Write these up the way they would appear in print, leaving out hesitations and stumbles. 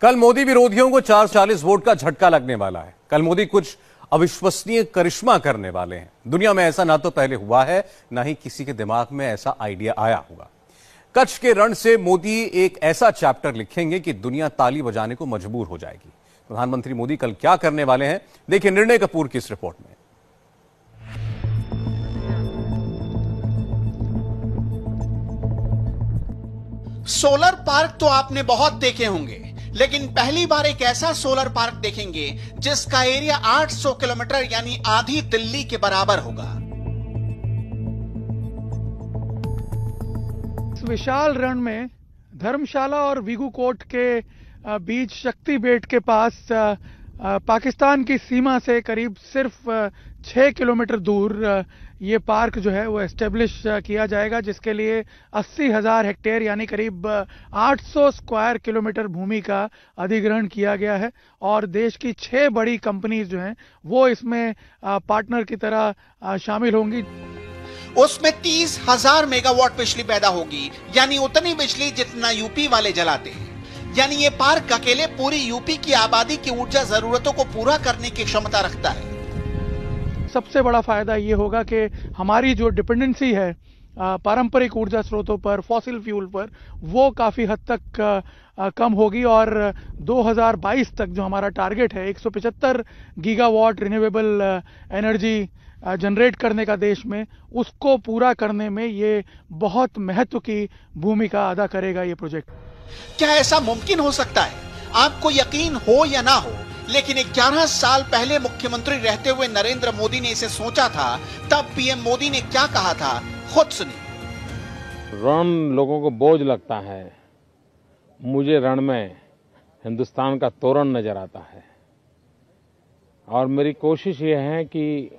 कल मोदी विरोधियों को 440 वोट का झटका लगने वाला है। कल मोदी कुछ अविश्वसनीय करिश्मा करने वाले हैं। दुनिया में ऐसा ना तो पहले हुआ है, ना ही किसी के दिमाग में ऐसा आइडिया आया होगा। कच्छ के रण से मोदी एक ऐसा चैप्टर लिखेंगे कि दुनिया ताली बजाने को मजबूर हो जाएगी। प्रधानमंत्री मोदी कल क्या करने वाले हैं, देखिए निर्णय कपूर की इस रिपोर्ट में। सोलर पार्क तो आपने बहुत देखे होंगे, लेकिन पहली बार एक ऐसा सोलर पार्क देखेंगे जिसका एरिया 800 किलोमीटर यानी आधी दिल्ली के बराबर होगा। इस विशाल रण में धर्मशाला और वीगू कोट के बीच शक्ति बेट के पास पाकिस्तान की सीमा से करीब सिर्फ 6 किलोमीटर दूर ये पार्क जो है वो एस्टेब्लिश किया जाएगा, जिसके लिए 80,000 हेक्टेयर यानी करीब 800 स्क्वायर किलोमीटर भूमि का अधिग्रहण किया गया है। और देश की 6 बड़ी कंपनीज जो हैं वो इसमें पार्टनर की तरह शामिल होंगी। उसमें 30,000 मेगावाट बिजली पैदा होगी, यानी उतनी बिजली जितना यूपी वाले जलाते हैं। यानी ये पार्क अकेले पूरी यूपी की आबादी की ऊर्जा जरूरतों को पूरा करने की क्षमता रखता है। सबसे बड़ा फायदा ये होगा कि हमारी जो डिपेंडेंसी है पारंपरिक ऊर्जा स्रोतों पर, फॉसिल फ्यूल पर, वो काफी हद तक कम होगी। और 2022 तक जो हमारा टारगेट है 175 गीगावाट रिन्यूएबल एनर्जी जनरेट करने का देश में, उसको पूरा करने में ये बहुत महत्व की भूमिका अदा करेगा ये प्रोजेक्ट। क्या ऐसा मुमकिन हो सकता है? आपको यकीन हो या ना हो, लेकिन 11 साल पहले मुख्यमंत्री रहते हुए नरेंद्र मोदी ने इसे सोचा था। तब पीएम मोदी ने क्या कहा था, खुद सुनिए। रण लोगों को बोझ लगता है, मुझे रण में हिंदुस्तान का तोरण नजर आता है। और मेरी कोशिश यह है कि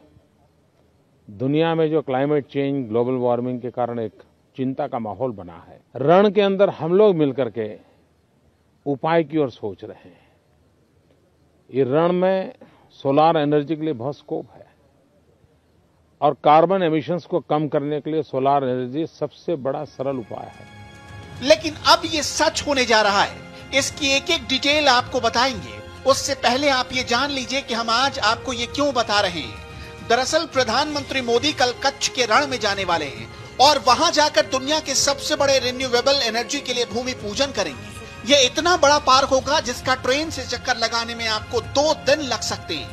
दुनिया में जो क्लाइमेट चेंज, ग्लोबल वार्मिंग के कारण एक चिंता का माहौल बना है, रण के अंदर हम लोग मिलकर के उपाय की ओर सोच रहे हैं। ये रण में सोलार एनर्जी के लिए बहुत स्कोप है और कार्बन एमिशंस को कम करने के लिए सोलार एनर्जी सबसे बड़ा सरल उपाय है। लेकिन अब ये सच होने जा रहा है। इसकी एक एक डिटेल आपको बताएंगे। उससे पहले आप ये जान लीजिए कि हम आज आपको ये क्यों बता रहे हैं। दरअसल प्रधानमंत्री मोदी कल कच्छ के रण में जाने वाले हैं और वहां जाकर दुनिया के सबसे बड़े रिन्यूएबल एनर्जी के लिए भूमि पूजन करेंगे। ये इतना बड़ा पार्क होगा जिसका ट्रेन से चक्कर लगाने में आपको 2 दिन लग सकते हैं।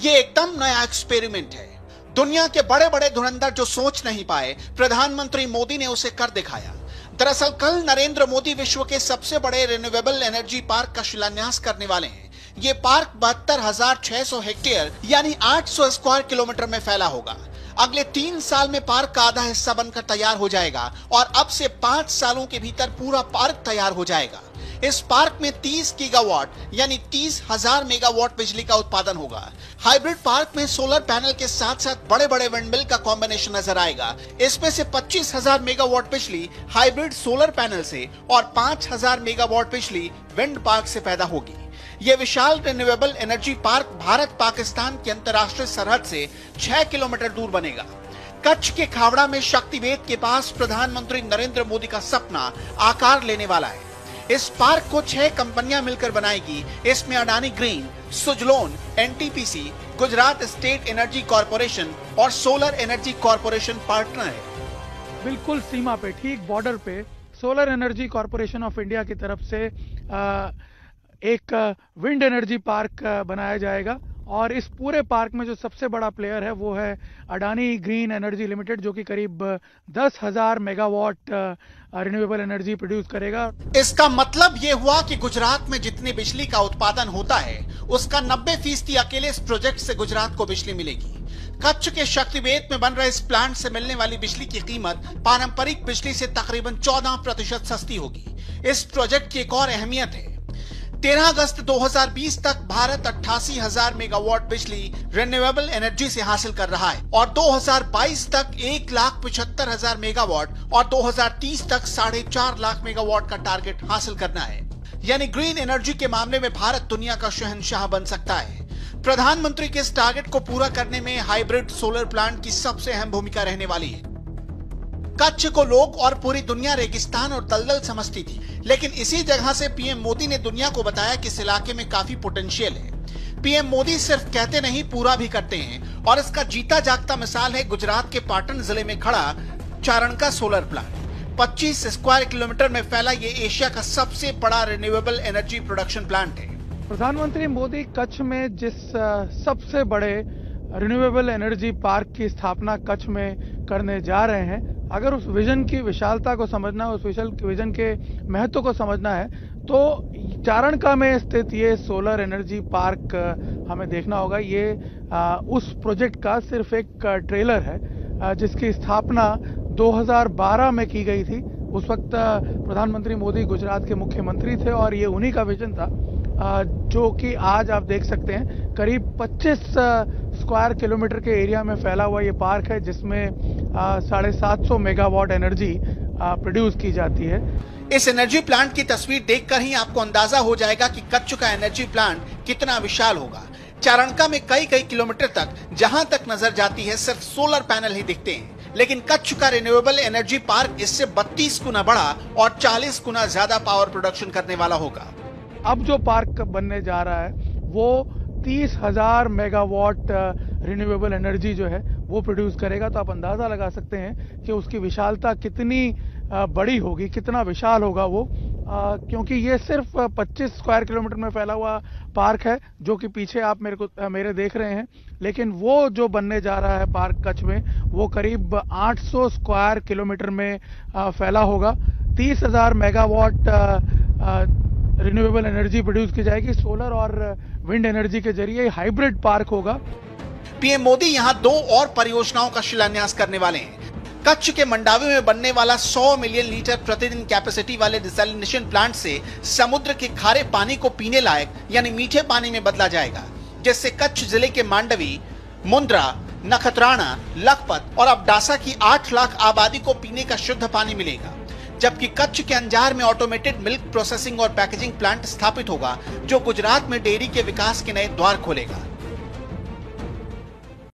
ये एकदम नया एक्सपेरिमेंट है। दुनिया के बड़े बड़े धुरंधर जो सोच नहीं पाए, प्रधानमंत्री मोदी ने उसे कर दिखाया। दरअसल कल नरेंद्र मोदी विश्व के सबसे बड़े रिन्यूएबल एनर्जी पार्क का शिलान्यास करने वाले हैं। ये पार्क 72,600 हेक्टेयर यानी 800 स्क्वायर किलोमीटर में फैला होगा। अगले 3 साल में पार्क का आधा हिस्सा बनकर तैयार हो जाएगा और अब से 5 सालों के भीतर पूरा पार्क तैयार हो जाएगा। इस पार्क में 30 गीगावाट यानी 30,000 मेगावाट बिजली का उत्पादन होगा। हाइब्रिड पार्क में सोलर पैनल के साथ साथ बड़े बड़े विंडमिल का कॉम्बिनेशन नजर आएगा। इसमें से 25,000 मेगावाट बिजली हाइब्रिड सोलर पैनल से और 5,000 मेगावाट बिजली विंड पार्क से पैदा होगी। यह विशाल renewable energy park Bharat Pakistan की अंतर्राष्ट्रीय सरहद से 6 किलोमीटर दूर बनेगा। कच्छ के खावड़ा में शक्तिबेट के पास प्रधानमंत्री नरेंद्र मोदी का सपना आकार लेने वाला है। इस पार्क को 6 कंपनियां मिलकर बनाएगी। इसमें Adani green, Suzlon, NTPC, Gujarat state energy corporation और सोलर एनर्जी कॉरपोरेशन पार्टनर है। बिल्कुल सीमा पे, ठीक बॉर्डर पे solar energy corporation of India की तरफ से एक विंड एनर्जी पार्क बनाया जाएगा। और इस पूरे पार्क में जो सबसे बड़ा प्लेयर है वो है अडानी ग्रीन एनर्जी लिमिटेड, जो कि करीब 10,000 मेगावाट रिन्यूएबल एनर्जी प्रोड्यूस करेगा। इसका मतलब ये हुआ कि गुजरात में जितनी बिजली का उत्पादन होता है उसका 90% अकेले इस प्रोजेक्ट से गुजरात को बिजली मिलेगी। कच्छ के शक्तिबेट में बन रहे इस प्लांट से मिलने वाली बिजली की कीमत पारंपरिक बिजली से तकरीबन 14% सस्ती होगी। इस प्रोजेक्ट की एक और अहमियत है। 13 अगस्त 2020 तक भारत 88,000 मेगावाट बिजली रिन्यूएबल एनर्जी से हासिल कर रहा है और 2022 तक 1,75,000 मेगावाट और 2030 तक 4.5 लाख मेगावाट का टारगेट हासिल करना है। यानी ग्रीन एनर्जी के मामले में भारत दुनिया का शहंशाह बन सकता है। प्रधानमंत्री के इस टारगेट को पूरा करने में हाइब्रिड सोलर प्लांट की सबसे अहम भूमिका रहने वाली है। कच्छ को लोग और पूरी दुनिया रेगिस्तान और दलदल समझती थी, लेकिन इसी जगह से पीएम मोदी ने दुनिया को बताया कि इस इलाके में काफी पोटेंशियल है। पीएम मोदी सिर्फ कहते नहीं, पूरा भी करते हैं और इसका जीता जागता मिसाल है गुजरात के पाटन जिले में खड़ा चारण का सोलर प्लांट। 25 स्क्वायर किलोमीटर में फैला ये एशिया का सबसे बड़ा रिन्यूएबल एनर्जी प्रोडक्शन प्लांट है। प्रधानमंत्री मोदी कच्छ में जिस सबसे बड़े रिन्यूएबल एनर्जी पार्क की स्थापना कच्छ में करने जा रहे हैं, अगर उस विजन की विशालता को समझना है, उस विजन के महत्व को समझना है, तो चारणका में स्थित ये सोलर एनर्जी पार्क हमें देखना होगा। ये उस प्रोजेक्ट का सिर्फ एक ट्रेलर है जिसकी स्थापना 2012 में की गई थी। उस वक्त प्रधानमंत्री मोदी गुजरात के मुख्यमंत्री थे और ये उन्हीं का विजन था, जो कि आज आप देख सकते हैं करीब 25 स्क्वायर किलोमीटर के एरिया में फैला हुआ ये पार्क है, जिसमें 750 मेगावाट एनर्जी प्रोड्यूस की जाती है। इस एनर्जी प्लांट की तस्वीर देखकर ही आपको अंदाजा हो जाएगा कि कच्छ का एनर्जी प्लांट कितना विशाल होगा। चारणका में कई किलोमीटर तक जहां तक नजर जाती है सिर्फ सोलर पैनल ही दिखते हैं, लेकिन कच्छ का रिन्यूएबल एनर्जी पार्क इससे 32 गुना बड़ा और 40 गुना ज्यादा पावर प्रोडक्शन करने वाला होगा। अब जो पार्क बनने जा रहा है वो 30,000 मेगावाट रिन्यूएबल एनर्जी जो है वो प्रोड्यूस करेगा। तो आप अंदाजा लगा सकते हैं कि उसकी विशालता कितनी बड़ी होगी, कितना विशाल होगा वो, क्योंकि ये सिर्फ 25 स्क्वायर किलोमीटर में फैला हुआ पार्क है, जो कि पीछे आप मेरे देख रहे हैं। लेकिन वो जो बनने जा रहा है पार्क कच्छ में, वो करीब 800 स्क्वायर किलोमीटर में फैला होगा। 30,000 मेगावाट रिन्यूएबल एनर्जी प्रोड्यूस की जाएगी सोलर और विंड एनर्जी के जरिए। हाइब्रिड पार्क होगा। पीएम मोदी यहां 2 और परियोजनाओं का शिलान्यास करने वाले हैं। कच्छ के मंडावी में बनने वाला 100 मिलियन लीटर प्रतिदिन कैपेसिटी वाले डिसैलिनेशन प्लांट से समुद्र के खारे पानी को पीने लायक यानी मीठे पानी में बदला जाएगा, जिससे कच्छ जिले के मांडवी, मुंद्रा, नखत्राना, लखपत और अबडासा की 8 लाख आबादी को पीने का शुद्ध पानी मिलेगा। जबकि कच्छ के अंजार में ऑटोमेटेड मिल्क प्रोसेसिंग और पैकेजिंग प्लांट स्थापित होगा, जो गुजरात में डेयरी के विकास के नए द्वार खोलेगा।